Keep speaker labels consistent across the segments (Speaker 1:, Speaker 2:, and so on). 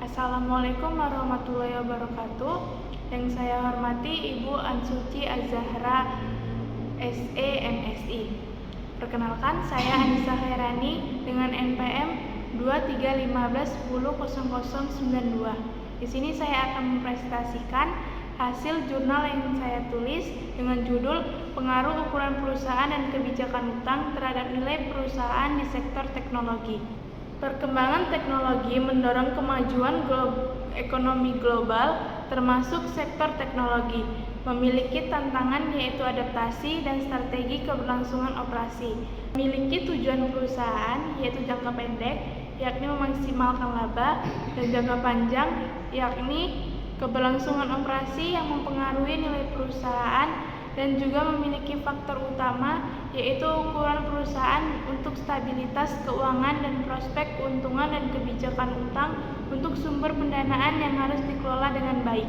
Speaker 1: Assalamualaikum warahmatullahi wabarakatuh. Yang saya hormati Ibu Ansuci Azahra, SE MSI. Perkenalkan, saya Anissa Khairani dengan NPM 2315100092. Di sini saya akan mempresentasikan hasil jurnal yang saya tulis dengan judul Pengaruh Ukuran Perusahaan dan Kebijakan Utang terhadap Nilai Perusahaan di Sektor Teknologi. Perkembangan teknologi mendorong kemajuan ekonomi global, termasuk sektor teknologi, memiliki tantangan yaitu adaptasi dan strategi keberlangsungan operasi. Memiliki tujuan perusahaan yaitu jangka pendek, yakni memaksimalkan laba, dan jangka panjang, yakni keberlangsungan operasi yang mempengaruhi nilai perusahaan, dan juga memiliki faktor utama yaitu ukuran perusahaan untuk stabilitas keuangan dan prospek keuntungan dan kebijakan utang untuk sumber pendanaan yang harus dikelola dengan baik.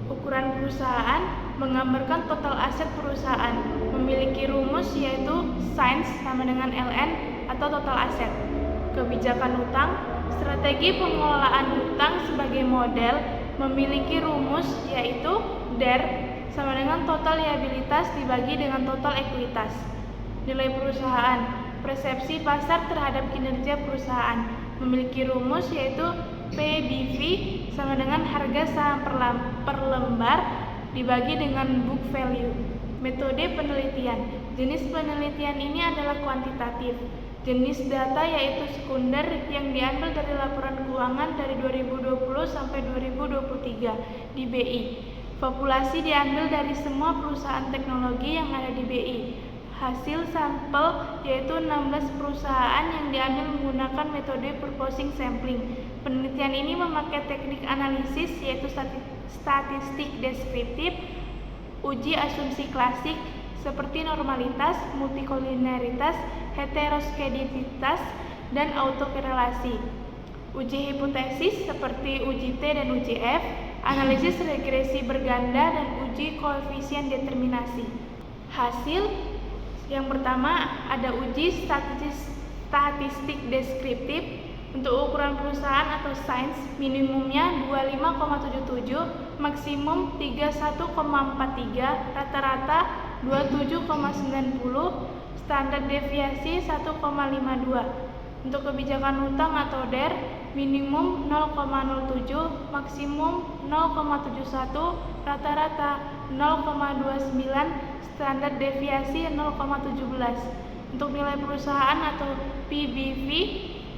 Speaker 1: Ukuran perusahaan menggambarkan total aset perusahaan, memiliki rumus yaitu SAINS sama dengan LN atau total aset. Kebijakan utang, strategi pengelolaan utang sebagai model, memiliki rumus yaitu DER sama dengan total liabilitas dibagi dengan total ekuitas. Nilai perusahaan, persepsi pasar terhadap kinerja perusahaan, memiliki rumus yaitu PBV sama dengan harga saham per lembar dibagi dengan book value. Metode penelitian, jenis penelitian ini adalah kuantitatif. Jenis data yaitu sekunder yang diambil dari laporan keuangan dari 2020 sampai 2023 di BI. Populasi diambil dari semua perusahaan teknologi yang ada di BI. Hasil sampel yaitu 16 perusahaan yang diambil menggunakan metode purposing sampling. Penelitian ini memakai teknik analisis yaitu statistik deskriptif, uji asumsi klasik seperti normalitas, multikolinialitas, heteroskedititas, dan autokorelasi. Uji hipotesis seperti uji T dan uji F, analisis regresi berganda, dan uji koefisien determinasi. Hasil yang pertama ada uji statistik deskriptif untuk ukuran perusahaan atau SAINS, minimumnya 25,77, maksimum 31,43, rata-rata 27,90, standar deviasi 1,52. Untuk kebijakan utang atau DER, minimum 0,07, maksimum 0,71, rata-rata 0,29, standar deviasi 0,17. Untuk nilai perusahaan atau PBV,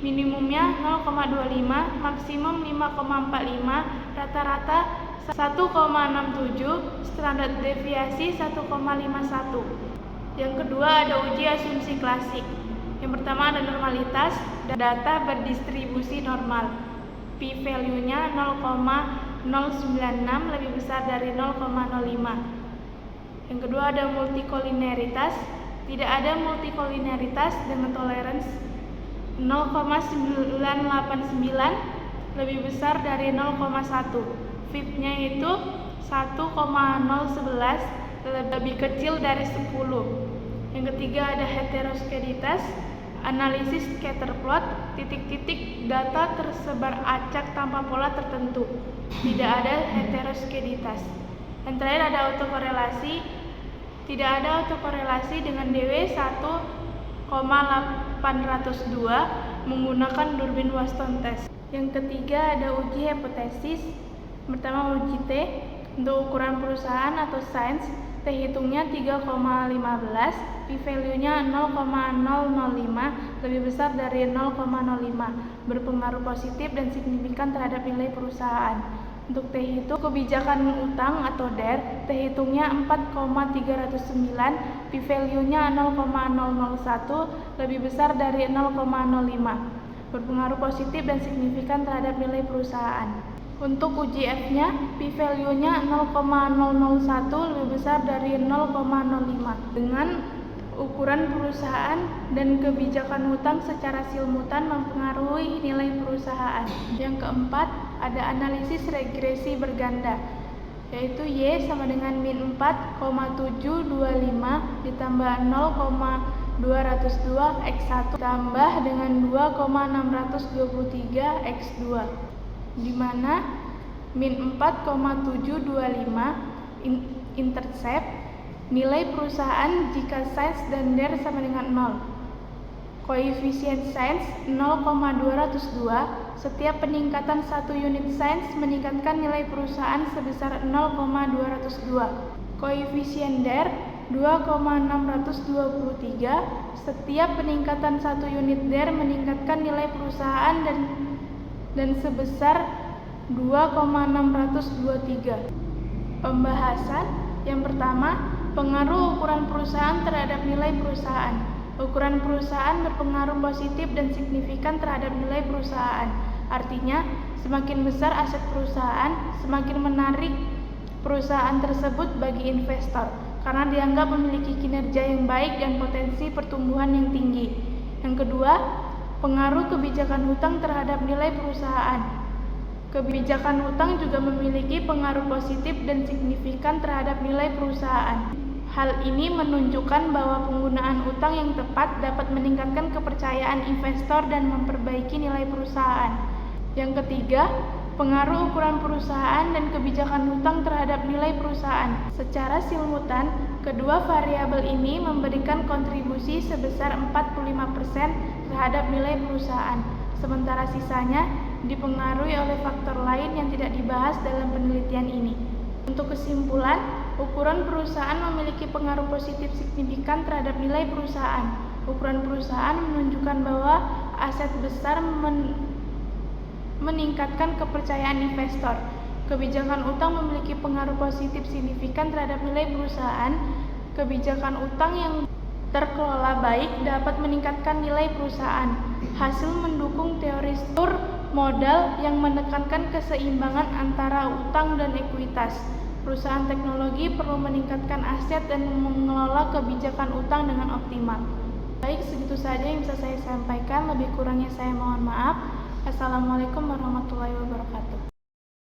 Speaker 1: minimumnya 0,25, maksimum 5,45, rata-rata 1,67, standar deviasi 1,51. Yang kedua ada uji asumsi klasik. Yang pertama ada normalitas, data berdistribusi normal. P-value-nya 0,096 lebih besar dari 0,05. Yang kedua ada multikoliniaritas. Tidak ada multikoliniaritas dengan toleransi 0,989 lebih besar dari 0,1. VIP-nya itu 1,011 lebih kecil dari 10. Yang ketiga ada heteroskeditas, analisis scatter plot, titik-titik data tersebar acak tanpa pola tertentu. Tidak ada heteroskeditas. Yang terakhir ada autokorelasi. Tidak ada autokorelasi dengan DW 1,802 menggunakan durbin Watson test. Yang ketiga ada uji hipotesis. Pertama uji T untuk ukuran perusahaan atau SAINS, T hitungnya 3,15, P-value-nya 0,005 lebih besar dari 0,05, berpengaruh positif dan signifikan terhadap nilai perusahaan. Untuk T hitung kebijakan utang atau DER, T hitungnya 4,309, P-value-nya 0,001 lebih besar dari 0,05, berpengaruh positif dan signifikan terhadap nilai perusahaan. Untuk uji F-nya, P-value-nya 0,001 lebih besar dari 0,05. Dengan ukuran perusahaan dan kebijakan utang secara simultan mempengaruhi nilai perusahaan. Yang keempat, ada analisis regresi berganda, yaitu Y sama dengan min 4,725 ditambah 0,202 X1 tambah dengan 2,623 X2. di mana min 4,725 intercept nilai perusahaan jika sains dan DER sama dengan 0. Koefisien sains 0,202. Setiap peningkatan 1 unit sains meningkatkan nilai perusahaan sebesar 0,202. Koefisien DER 2,623. Setiap peningkatan 1 unit DER meningkatkan nilai perusahaan dan sebesar 2,623. Pembahasan yang pertama, pengaruh ukuran perusahaan terhadap nilai perusahaan. Ukuran perusahaan berpengaruh positif dan signifikan terhadap nilai perusahaan. Artinya, semakin besar aset perusahaan, semakin menarik perusahaan tersebut bagi investor karena dianggap memiliki kinerja yang baik dan potensi pertumbuhan yang tinggi. Yang kedua, pengaruh kebijakan hutang terhadap nilai perusahaan. Kebijakan hutang juga memiliki pengaruh positif dan signifikan terhadap nilai perusahaan. Hal ini menunjukkan bahwa penggunaan utang yang tepat dapat meningkatkan kepercayaan investor dan memperbaiki nilai perusahaan. Yang ketiga, pengaruh ukuran perusahaan dan kebijakan hutang terhadap nilai perusahaan. Secara simultan, kedua variabel ini memberikan kontribusi sebesar 45% terhadap nilai perusahaan, sementara sisanya dipengaruhi oleh faktor lain yang tidak dibahas dalam penelitian ini. Untuk kesimpulan, ukuran perusahaan memiliki pengaruh positif signifikan terhadap nilai perusahaan. Ukuran perusahaan menunjukkan bahwa aset besar meningkatkan kepercayaan investor. Kebijakan utang memiliki pengaruh positif signifikan terhadap nilai perusahaan. Kebijakan utang yang terkelola baik dapat meningkatkan nilai perusahaan. Hasil mendukung teori struktur modal yang menekankan keseimbangan antara utang dan ekuitas. Perusahaan teknologi perlu meningkatkan aset dan mengelola kebijakan utang dengan optimal. Baik, segitu saja yang bisa saya sampaikan. Lebih kurangnya saya mohon maaf. Assalamualaikum warahmatullahi wabarakatuh.